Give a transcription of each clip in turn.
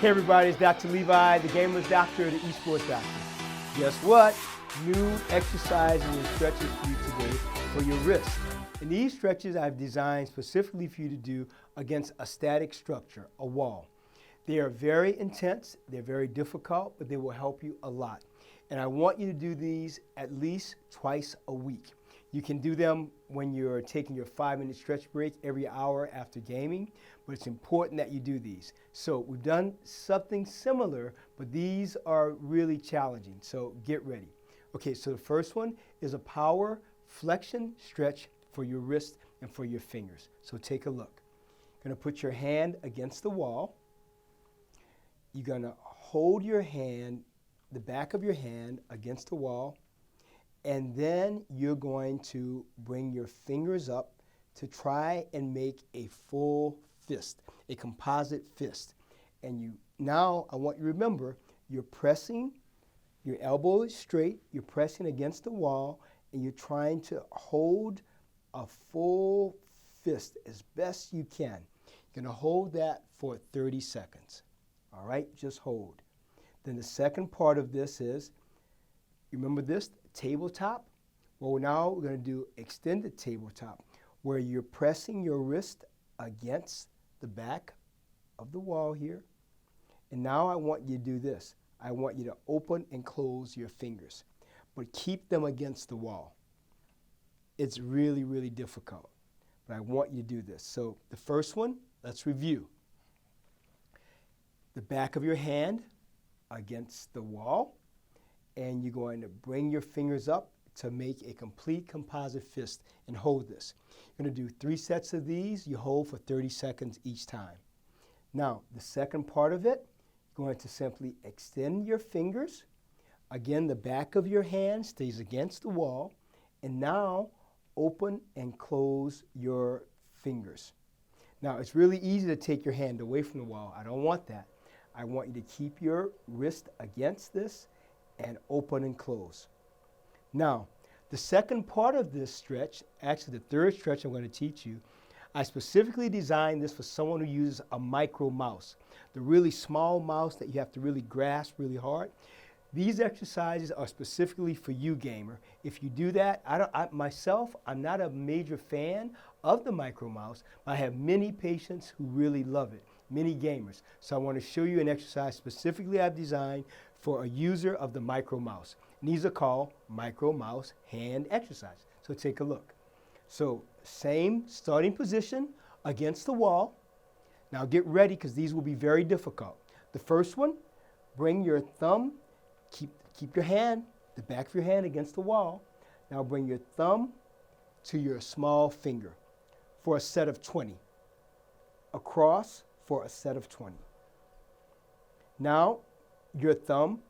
Hey everybody, it's Dr. Levi, the gamer's doctor, the esports doctor. Guess what? New exercises and stretches for you today for your wrist. And these stretches I've designed specifically for you to do against a static structure, a wall. They are very intense, they're very difficult, but they will help you a lot. And I want you to do these at least twice a week. You can do them when you're taking your 5-minute stretch break every hour after gaming, but it's important that you do these. So we've done something similar, but these are really challenging, so get ready. Okay, so the first one is a power flexion stretch for your wrist and for your fingers. So take a look. You're gonna put your hand against the wall. You're gonna hold your hand, the back of your hand against the wall, and then you're going to bring your fingers up to try and make a full fist, a composite fist. And now I want you to remember, you're pressing, your elbow is straight, you're pressing against the wall, and you're trying to hold a full fist as best you can. You're gonna hold that for 30 seconds. All right, just hold. Then the second part of this is, you remember this, tabletop? Well, now we're going to do extended tabletop, where you're pressing your wrist against the back of the wall here. And now I want you to do this. I want you to open and close your fingers, but keep them against the wall. It's really, really difficult, but I want you to do this. So the first one, let's review. The back of your hand against the wall, and you're going to bring your fingers up to make a complete composite fist and hold this. You're going to do 3 sets of these. You hold for 30 seconds each time. Now, the second part of it, you're going to simply extend your fingers. Again, the back of your hand stays against the wall. And now, open and close your fingers. Now, it's really easy to take your hand away from the wall. I don't want that. I want you to keep your wrist against this and open and close. Now, the second part of this stretch, actually the third stretch I'm going to teach you, I specifically designed this for someone who uses a micro mouse, the really small mouse that you have to really grasp really hard. These exercises are specifically for you, gamer. If you do that, I'm not a major fan of the micro mouse, but I have many patients who really love it, many gamers. So I want to show you an exercise specifically I've designed for a user of the micro mouse. And these are called micro mouse hand exercises. So take a look. So same starting position against the wall. Now get ready, because these will be very difficult. The first one, bring your thumb, keep your hand, the back of your hand against the wall. Now bring your thumb to your small finger for a set of 20. Across for a set of 20. Now your thumb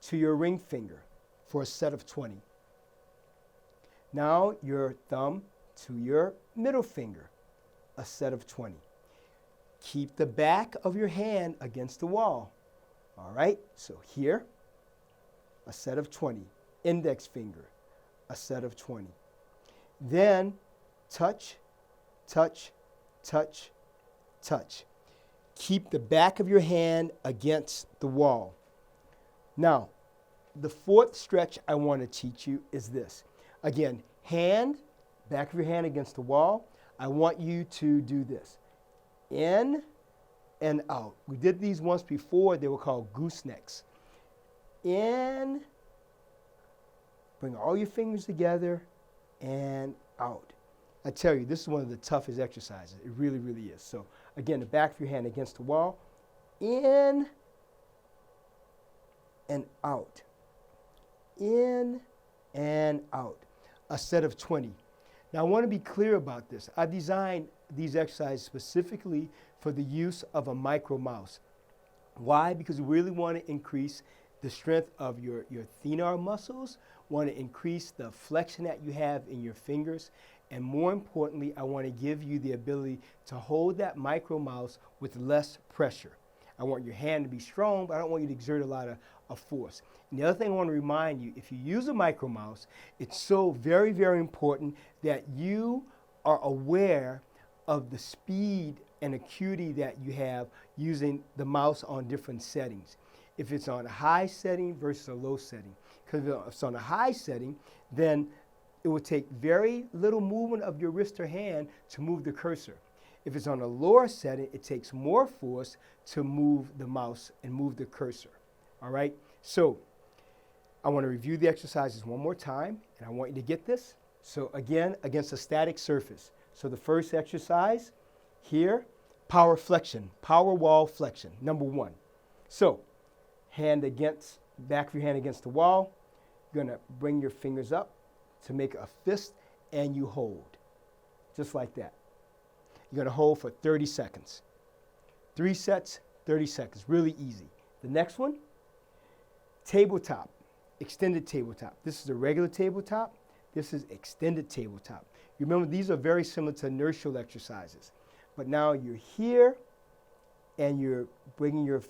to your ring finger for a set of 20. Now your thumb to your middle finger, a set of 20. Keep the back of your hand against the wall. All right, so here, a set of 20. Index finger, a set of 20. Then touch, touch, touch, touch. Keep the back of your hand against the wall. Now, the fourth stretch I want to teach you is this. Again, hand, back of your hand against the wall. I want you to do this. In and out. We did these once before. They were called goosenecks. In, bring all your fingers together, and out. I tell you, this is one of the toughest exercises. It really, really is. So again, the back of your hand against the wall. In and out. In and out. A set of 20. Now I want to be clear about this. I designed these exercises specifically for the use of a micro mouse. Why? Because we really want to increase the strength of your thenar muscles, want to increase the flexion that you have in your fingers, and more importantly, I want to give you the ability to hold that micro mouse with less pressure. I want your hand to be strong, but I don't want you to exert a lot of force. And the other thing I want to remind you, if you use a micro mouse, it's so very, very important that you are aware of the speed and acuity that you have using the mouse on different settings. If it's on a high setting versus a low setting. Because if it's on a high setting, then it will take very little movement of your wrist or hand to move the cursor. If it's on a lower setting, it takes more force to move the mouse and move the cursor. All right? So I want to review the exercises one more time, and I want you to get this. So again, against a static surface. So the first exercise here, power flexion, power wall flexion, number 1. So back of your hand against the wall. You're going to bring your fingers up to make a fist, and you hold, just like that. You're going to hold for 30 seconds. 3 sets, 30 seconds, really easy. The next one, tabletop, extended tabletop. This is a regular tabletop. This is extended tabletop. You remember, these are very similar to inertial exercises. But now you're here, and you're bringing your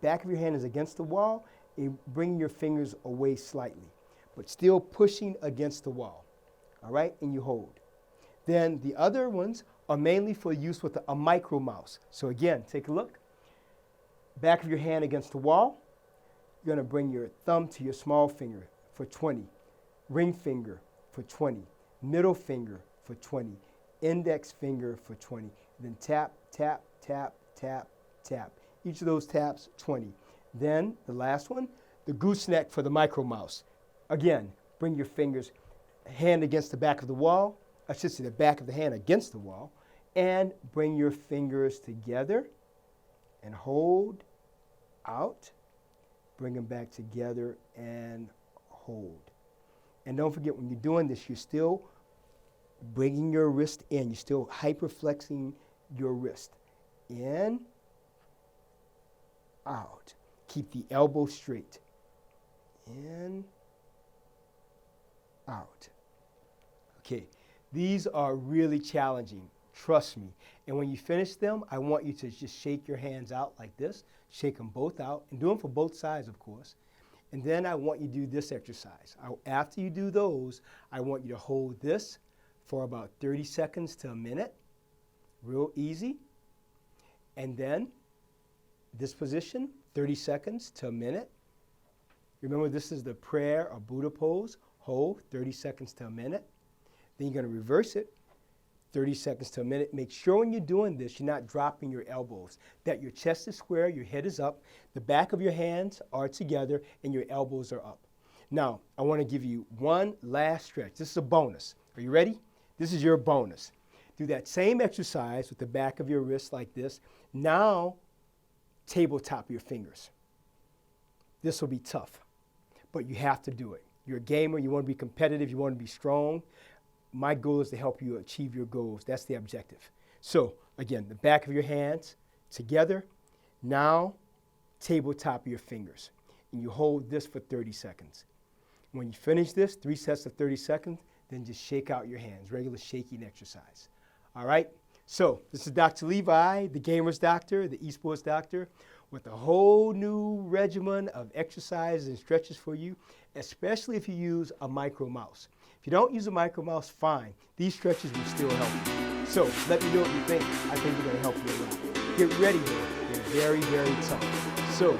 back of your hand is against the wall, and bringing your fingers away slightly, but still pushing against the wall. All right? And you hold. Then the other ones are mainly for use with a micro mouse. So again, take a look. Back of your hand against the wall. You're going to bring your thumb to your small finger for 20. Ring finger for 20. Middle finger for 20. Index finger for 20. Then tap, tap, tap, tap, tap. Each of those taps, 20. Then the last one, the gooseneck for the micro mouse. Again, bring your fingers, hand against the back of the wall. I should say the back of the hand against the wall. And bring your fingers together and hold out. Bring them back together and hold. And don't forget, when you're doing this, you're still bringing your wrist in. You're still hyperflexing your wrist. In, out. Keep the elbow straight. In, out. Okay, these are really challenging. Trust me. And when you finish them, I want you to just shake your hands out like this. Shake them both out. And do them for both sides, of course. And then I want you to do this exercise. After you do those, I want you to hold this for about 30 seconds to a minute. Real easy. And then this position, 30 seconds to a minute. Remember, this is the prayer or Buddha pose. Hold 30 seconds to a minute. Then you're going to reverse it, 30 seconds to a minute. Make sure when you're doing this, you're not dropping your elbows, that your chest is square, your head is up, the back of your hands are together, and your elbows are up. Now, I want to give you one last stretch. This is a bonus. Are you ready? This is your bonus. Do that same exercise with the back of your wrist like this. Now, tabletop your fingers. This will be tough, but you have to do it. You're a gamer, you want to be competitive, you want to be strong. My goal is to help you achieve your goals. That's the objective. So, again, the back of your hands together. Now, tabletop your fingers. And you hold this for 30 seconds. When you finish this, 3 sets of 30 seconds, then just shake out your hands. Regular shaking exercise. All right? So, this is Dr. Levi, the gamer's doctor, the esports doctor, with a whole new regimen of exercises and stretches for you, especially if you use a micro mouse. If you don't use a micro mouse, fine. These stretches will still help you. So let me know what you think. I think they're going to help you a lot. Get ready, though. They're very, very tough. So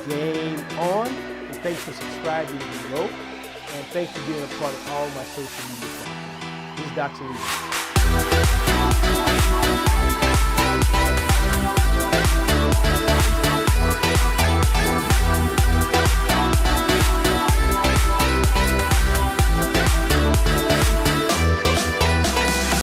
game on. And thanks for subscribing below. And thanks for being a part of all my social media platforms. This is Dr. Levi.